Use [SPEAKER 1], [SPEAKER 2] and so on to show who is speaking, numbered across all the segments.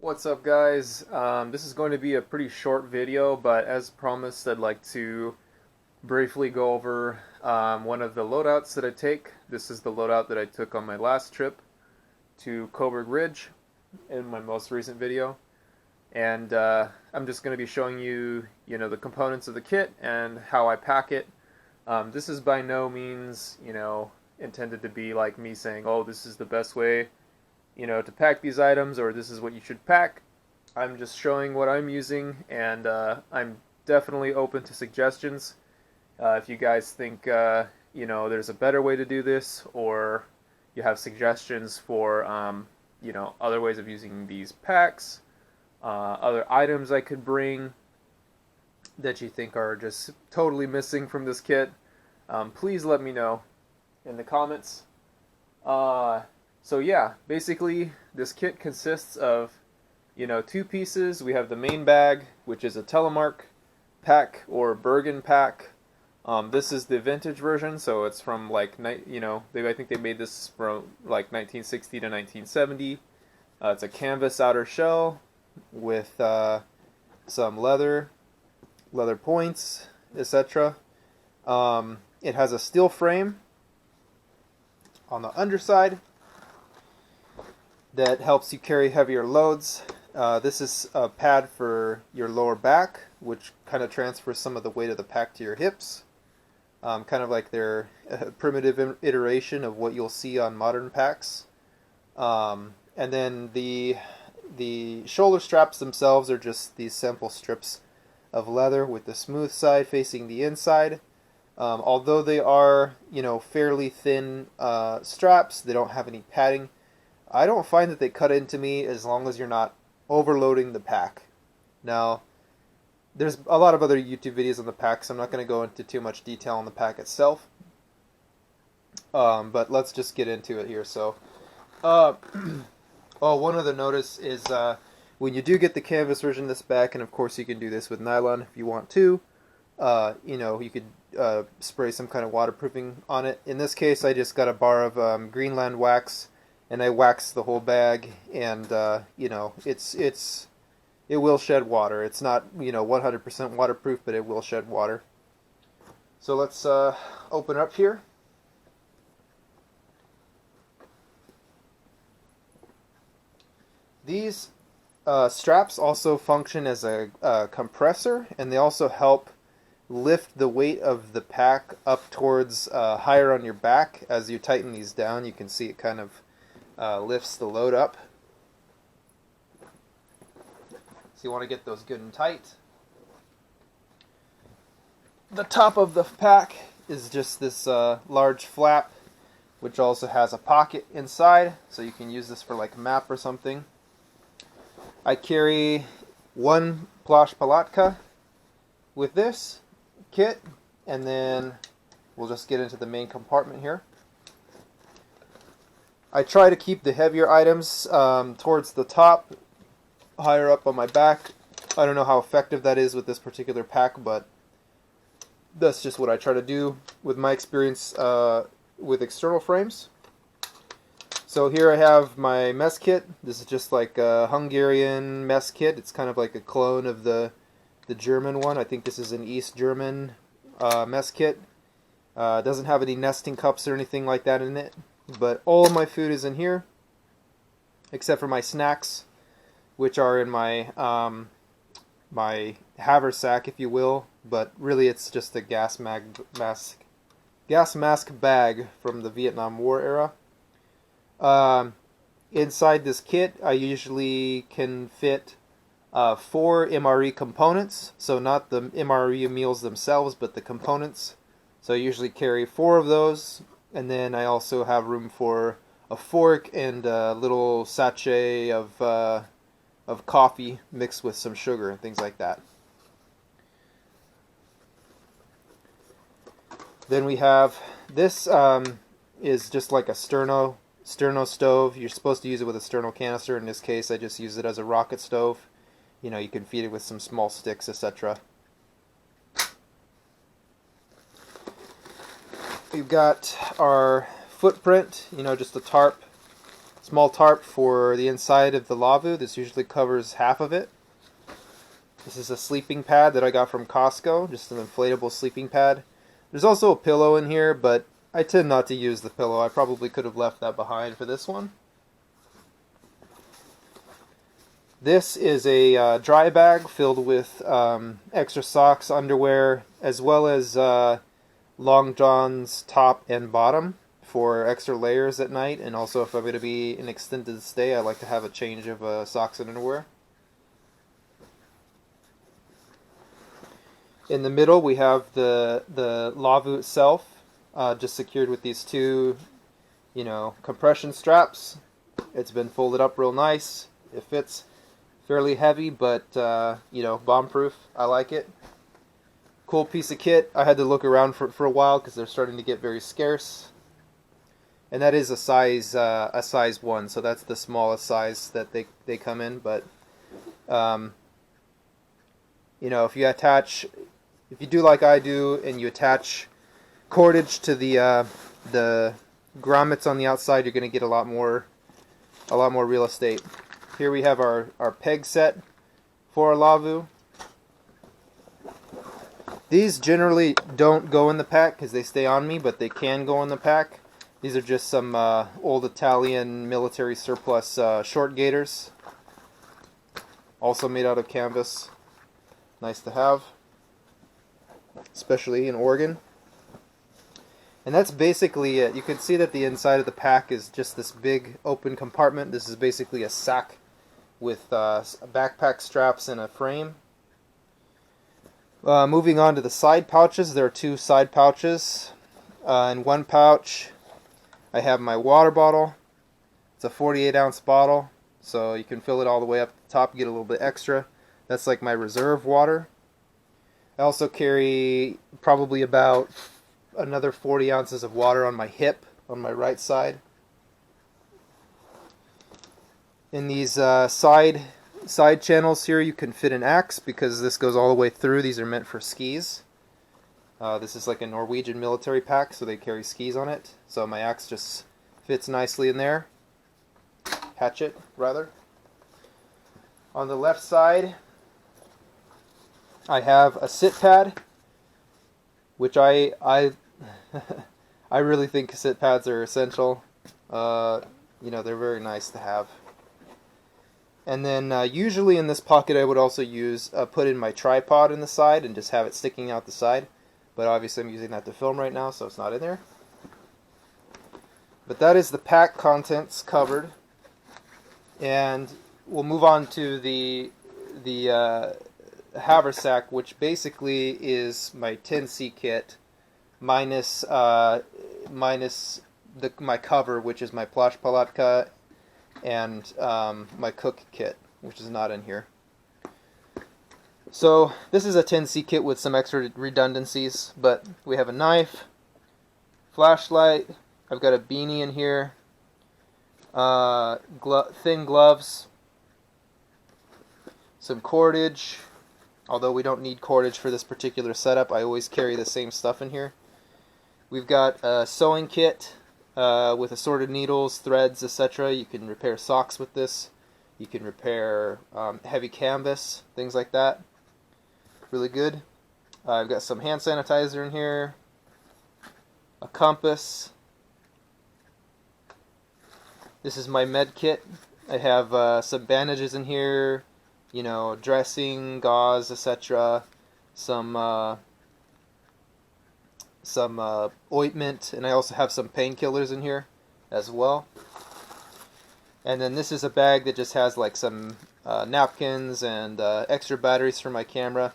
[SPEAKER 1] What's up, guys? This is going to be a pretty short video, but as promised, I'd like to briefly go over one of the loadouts that I take. This is the loadout that I took on my last trip to Coburg Ridge in my most recent video. And I'm just going to be showing you, the components of the kit and how I pack it. This is by no means, intended to be like me saying, oh, this is the best way to pack these items, or this is what you should pack. I'm just showing what I'm using, and I'm definitely open to suggestions. If you guys think, there's a better way to do this, or you have suggestions for, other ways of using these packs, other items I could bring that you think are just totally missing from this kit, please let me know in the comments. So yeah, basically this kit consists of, two pieces. We have the main bag, which is a Telemark pack or Bergen pack. This is the vintage version, so it's from I think they made this from like 1960 to 1970. It's a canvas outer shell with some leather points, etc. It has a steel frame on the underside that helps you carry heavier loads. This is a pad for your lower back, which kind of transfers some of the weight of the pack to your hips. Kind of like their primitive iteration of what you'll see on modern packs. And then the shoulder straps themselves are just these simple strips of leather with the smooth side facing the inside. Although they are, fairly thin straps, they don't have any padding. I don't find that they cut into me as long as you're not overloading the pack. Now, there's a lot of other YouTube videos on the pack, so I'm not going to go into too much detail on the pack itself. But let's just get into it here. So, one other notice is when you do get the canvas version of this back, and of course you can do this with nylon if you want to, you could spray some kind of waterproofing on it. In this case, I just got a bar of Greenland wax, and I waxed the whole bag, and it will shed water. It's not 100% waterproof, but it will shed water. So let's open up here. These straps also function as a compressor, and they also help lift the weight of the pack up towards higher on your back. As you tighten these down, you can see it kind of lifts the load up. So you want to get those good and tight. The top of the pack is just this large flap, which also has a pocket inside, so you can use this for like a map or something. I carry one Plash Palatka with this kit, and then we'll just get into the main compartment here. I try to keep the heavier items towards the top, higher up on my back. I don't know how effective that is with this particular pack, but that's just what I try to do with my experience with external frames. So here I have my mess kit. This is just like a Hungarian mess kit. It's kind of like a clone of the German one. I think this is an East German mess kit. Doesn't have any nesting cups or anything like that in it. But all of my food is in here, except for my snacks, which are in my my Haversack, if you will. But really, it's just a gas mask bag from the Vietnam War era. Inside this kit, I usually can fit 4 MRE components, so not the MRE meals themselves, but the components. So I usually carry 4 of those, and then I also have room for a fork and a little sachet of coffee mixed with some sugar and things like that. Then we have this is just like a sterno stove. You're supposed to use it with a sterno canister. In this case, I just use it as a rocket stove. You can feed it with some small sticks, etc. We've got our footprint, just a tarp small tarp for the inside of the lavvu. This usually covers half of it. This is a sleeping pad that I got from Costco, just an inflatable sleeping pad. There's also a pillow in here, but I tend not to use the pillow. I probably could have left that behind for this one. This is a dry bag filled with extra socks, underwear, as well as long johns top and bottom for extra layers at night. And also if I'm going to be an extended stay, I like to have a change of socks and underwear. In the middle we have the lavvu itself, just secured with these two, compression straps. It's been folded up real nice. It fits. Fairly heavy, but bomb-proof. I like it. Cool piece of kit. I had to look around for a while because they're starting to get very scarce. And that is a size 1, so that's the smallest size that they come in. But if you do like I do, and you attach cordage to the grommets on the outside, you're going to get a lot more real estate. Here we have our peg set for our lavvu. These generally don't go in the pack because they stay on me, but they can go in the pack. These are just some old Italian military surplus short gaiters. Also made out of canvas. Nice to have, especially in Oregon. And that's basically it. You can see that the inside of the pack is just this big open compartment. This is basically a sack with backpack straps and a frame. Moving on to the side pouches, there are 2 side pouches. In one pouch, I have my water bottle. It's a 48-ounce bottle, so you can fill it all the way up to the top, get a little bit extra. That's like my reserve water. I also carry probably about another 40 ounces of water on my hip, on my right side. In these side channels here, you can fit an axe because this goes all the way through. These are meant for skis. This is like a Norwegian military pack, so they carry skis on it. So my axe just fits nicely in there. Hatchet, rather. On the left side, I have a sit pad, which I really think sit pads are essential. They're very nice to have. And then usually in this pocket I would also put in my tripod in the side and just have it sticking out the side. But obviously I'm using that to film right now, so it's not in there. But that is the pack contents covered. And we'll move on to the Haversack, which basically is my 10C kit minus my cover, which is my Plash Palatka, and my cook kit, which is not in here. So this is a 10C kit with some extra redundancies, but we have a knife, flashlight, I've got a beanie in here, thin gloves, some cordage, although we don't need cordage for this particular setup. I always carry the same stuff in here. We've got a sewing kit with assorted needles, threads, etc. You can repair socks with this. You can repair heavy canvas, things like that. Really good. I've got some hand sanitizer in here, a compass. This is my med kit. I have some bandages in here, dressing, gauze, etc. Some ointment, and I also have some painkillers in here as well. And then this is a bag that just has like some napkins and extra batteries for my camera,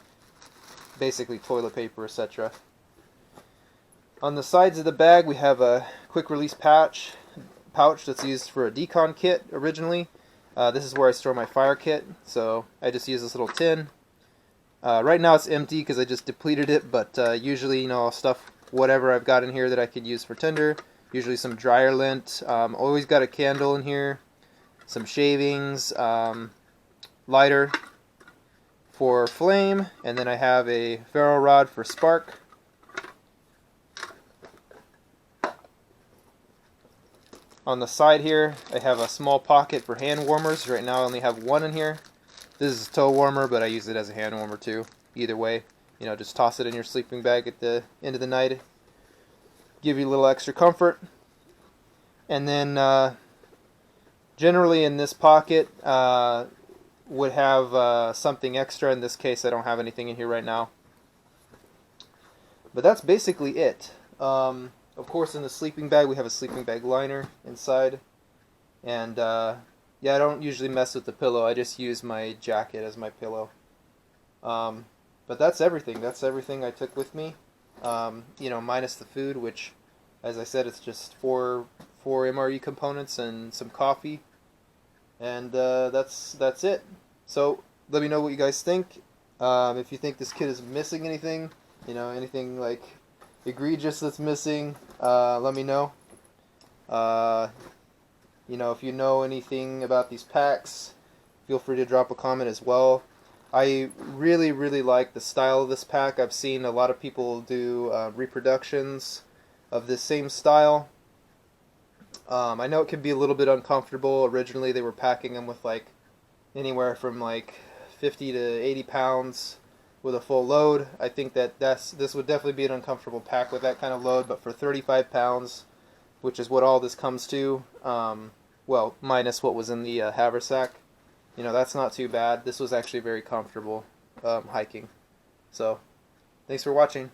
[SPEAKER 1] basically toilet paper, etc. On the sides of the bag we have a quick release pouch that's used for a decon kit originally. This is where I store my fire kit, so I just use this little tin. Right now it's empty because I just depleted it, but usually I'll stuff whatever I've got in here that I could use for tinder. Usually some dryer lint. Always got a candle in here, some shavings, lighter for flame, and then I have a ferro rod for spark. On the side here, I have a small pocket for hand warmers. Right now I only have one in here. This is a toe warmer, but I use it as a hand warmer too. Either way, you know, just toss it in your sleeping bag at the end of the night. Give you a little extra comfort. And then generally in this pocket would have something extra. In this case, I don't have anything in here right now. But that's basically it. Of course, in the sleeping bag, we have a sleeping bag liner inside. And, yeah, I don't usually mess with the pillow. I just use my jacket as my pillow. But that's everything. That's everything I took with me. You know, minus the food, which, as I said, it's just four MRE components and some coffee. And that's it. So, let me know what you guys think. If you think this kid is missing anything, you know, anything like egregious that's missing, let me know. You know, if you know anything about these packs, feel free to drop a comment as well. I really, really like the style of this pack. I've seen a lot of people do reproductions of this same style. I know it can be a little bit uncomfortable. Originally they were packing them with like anywhere from like 50 to 80 pounds with a full load. I think that this would definitely be an uncomfortable pack with that kind of load, but for 35 pounds, which is what all this comes to, well, minus what was in the Haversack, you know, that's not too bad. This was actually very comfortable hiking. So, thanks for watching.